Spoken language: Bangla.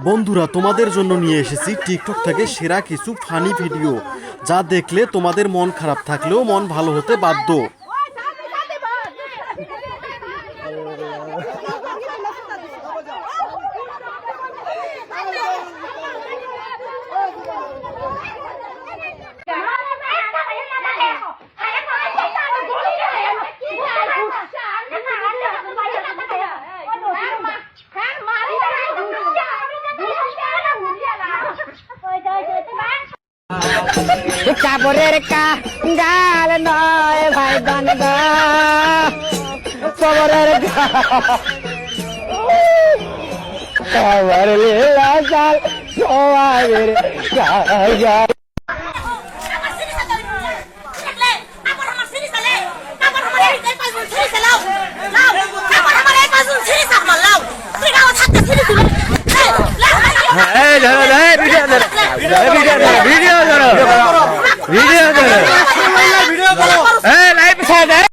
বন্ধুরা, তোমাদের জন্য নিয়ে এসেছি টিকটক থেকে সেরা কিছু ফানি ভিডিও, যা দেখলে তোমাদের মন খারাপ থাকলেও মন ভালো হতে বাধ্য। কাপড়ের গাল নয় ভাই বানগা কবরের কবর লীলা গাল সবাইয়ের গাল ভিডিও